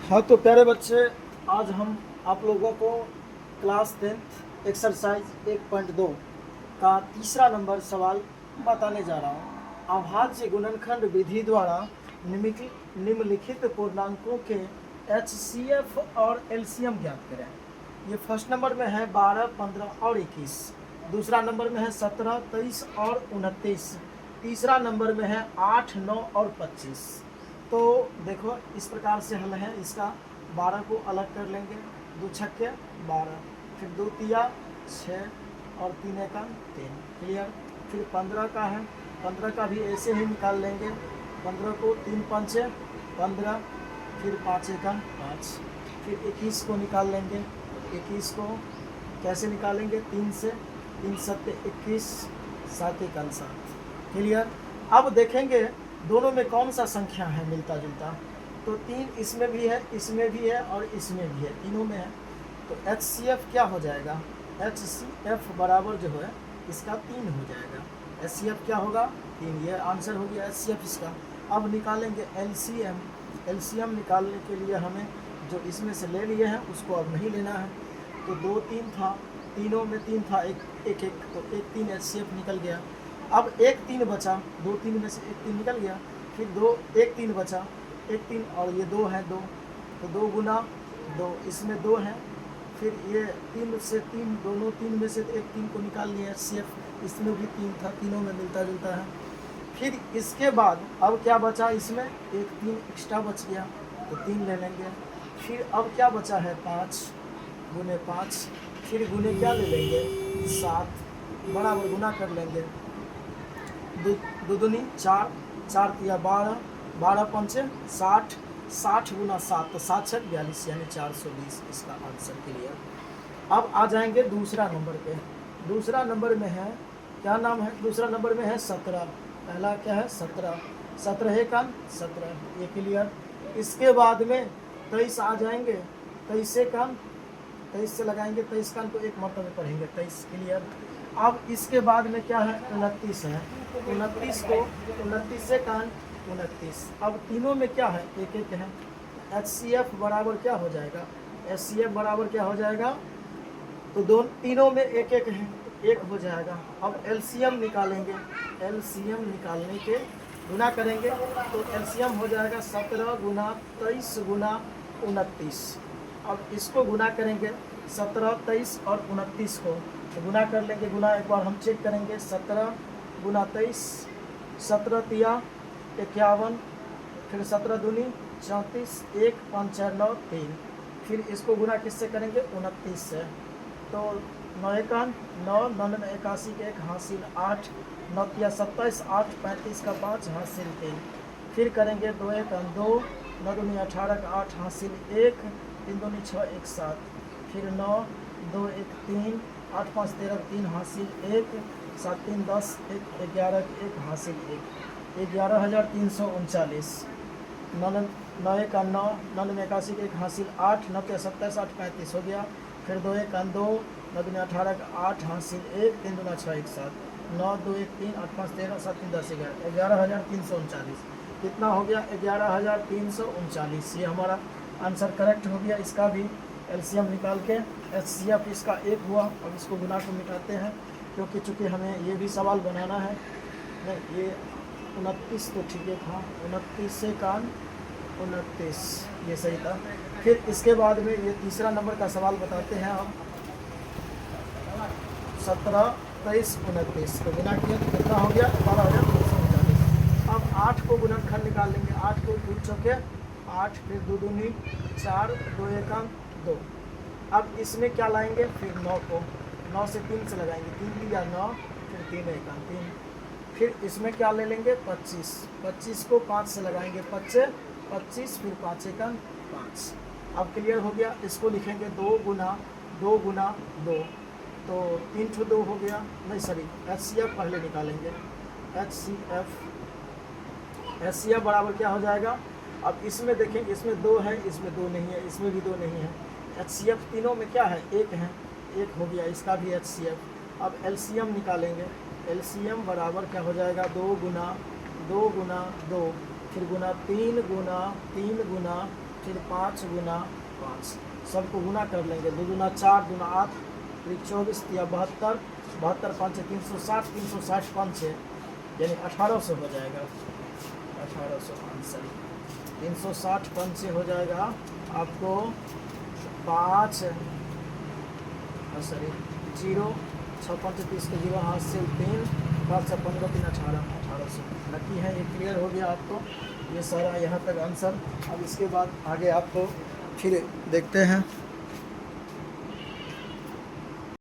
हाँ तो प्यारे बच्चे, आज हम आप लोगों को क्लास 10th एक्सरसाइज 1.2 का तीसरा नंबर सवाल बताने जा रहा हूँ। अभाज्य गुणनखंड विधि द्वारा निम्नलिखित पूर्णांकों के HCF और LCM ज्ञात करें। ये फर्स्ट नंबर में है 12, 15 और 21। दूसरा नंबर में है 17, 23 और 29। तीसरा नंबर में है 8, 9 और 25। तो देखो इस प्रकार से हल है इसका। 12 को अलग कर लेंगे, 2 छक्के 12, फिर 2 तिया 6 और 3 एका 3। क्लियर। फिर 15 का है, 15 का भी ऐसे ही निकाल लेंगे। 15 को 3 पंचे 15, फिर 5 एका 5। फिर 21 को निकाल लेंगे। 21 को कैसे निकालेंगे? 3 से, 3 सत्ते 21, 7 एका 7। क्लियर। अब देखेंगे दोनों में कौन सा संख्या है मिलता जुलता। तो 3 इसमें भी है, इसमें भी है और इसमें भी है, तीनों में है। तो HCF क्या हो जाएगा? HCF बराबर जो है इसका 3 हो जाएगा। HCF क्या होगा? 3। ये आंसर हो गया HCF इसका। अब निकालेंगे LCM। LCM निकालने के लिए हमें जो इसमें से ले लिए हैं उसको अब नहीं लेना है। तो 2 3 था, तीनों में 3 था, एक एक, तो 1 3 HCF निकल गया। अब 1 3 बचा, 2 3 में से 1 3 निकल गया। फिर 1 3 बचा, 1 3 और ये 2 है 2, तो 2 गुना 2, इसमें 2 है। फिर ये 3 से 3, दोनों 3 में से 1 3 को निकाल लिया HCF। इसमें भी 3 था, तीनों में मिलता जुलता है। फिर इसके बाद अब क्या बचा? इसमें 1 3 एक्स्ट्रा बच गया, तो 3 ले लेंगे। फिर अब क्या बचा है? 5 गुने 5। फिर गुने क्या ले लेंगे? 7, बराबर गुना कर लेंगे। 2 दूनी 4, 4 तिया 12, 12 पंचे 60, 60 गुना 7, तो 7 छक 42, यानी 420 इसका आंसर क्लियर। अब आ जाएंगे दूसरा नंबर पे। दूसरा नंबर में है, क्या नाम है? दूसरा नंबर में है 17। पहला क्या है? 17, 17 का 17, ये क्लियर। इसके बाद में 23 आ जाएंगे। 23 से कम, 23 से लगाएंगे, 23 का तो एक मरतबे पढ़ेंगे, 23 क्लियर। अब इसके बाद में क्या है? 29 है। 29 को 29 से कान 29। अब तीनों में क्या है? एक एक है। HCF बराबर क्या हो जाएगा? HCF बराबर क्या हो जाएगा? तो तीनों में एक एक है, एक हो जाएगा। अब LCM निकालेंगे। LCM निकालने के गुना करेंगे तो LCM हो जाएगा 17 गुना 23 गुना 29। अब इसको गुना करेंगे 17, 23 और 29 को गुना कर लेंगे। गुना एक बार हम चेक करेंगे। 17 गुना 23, 17 तिया 51, फिर 17 दूनी 34, 1 5 4 9 3। फिर इसको गुना किससे करेंगे? 29 से। तो 9 एका 9, 9 में 81 के 1 हासिल 8, 9 तिया 27, 8 35 का 5 हासिल 3। फिर करेंगे 2 एका 2, 9 दूनी 18 का 8 हासिल 1, 3 दूनी 6 1 7। फिर 9 2 1 3, 8 5 13 3 हासिल 1, 7 3 10, 1 11 1 हासिल 1, 11,339। 9 का 9, 9 में 81 के 1 हासिल 8, 9 के 27, 8 35 हो गया। फिर 2 1 2, 9 दूनी 18 का 8 हासिल 1, 3 दूना 6 1 7, 9 2 1 3, 8 5 13, 7 3 10 11, 11,339। कितना हो गया? 11,339। ये हमारा आंसर करेक्ट हो गया। इसका भी LCM निकाल के HCF इसका 1 हुआ। अब इसको गुना को मिटाते हैं, क्योंकि चूँकि हमें ये भी सवाल बनाना है। नहीं, ये 29 तो ठीक है था, 29 से कान 29, ये सही था। फिर इसके बाद में ये तीसरा नंबर का सवाल बताते हैं हम। 17 23 29 को गुना किया तो कितना हो गया? 12,339। अब 8 को गुणनखंड निकाल लेंगे। 8 को 2 चौके 8, फिर 2 दूनी 4, 2 एका 2। अब इसमें क्या लाएंगे? फिर 9 को 9 से 3 से लगाएंगे, 3 लिया 9, फिर 3 एका 3। फिर इसमें क्या ले लेंगे? 25, 25 को 5 से लगाएंगे, 25 25, फिर 5 एका 5। अब क्लियर हो गया। इसको लिखेंगे 2 गुना 2 गुना 2, तो 3 ठो 2 हो गया। नहीं सॉरी, HCF पहले निकालेंगे। HCF बराबर क्या हो जाएगा? अब इसमें देखेंगे, इसमें 2 है, इसमें 2 नहीं है, इसमें भी 2 नहीं है। HCF तीनों में क्या है? 1 है, 1 हो गया, इसका भी HCF। अब LCM निकालेंगे। LCM बराबर क्या हो जाएगा? 2 गुना 2 गुना 2, फिर गुना 3 गुना 3 गुना फिर 5 गुना 5, सबको गुना कर लेंगे। 2 दूना 4, दूना 8, फिर 24 या 72, 72 5 360, 360 5 यानी 1800 हो जाएगा। 1800 आंसर 360 5 से हो जाएगा आपको 5 सॉरी 0, 6 5 30 के 0 हाथ से 3, 5 से 15 3 18, 1800 लकी है। ये क्लियर हो गया आपको ये सारा यहाँ तक आंसर। अब इसके बाद आगे आपको फिर देखते हैं।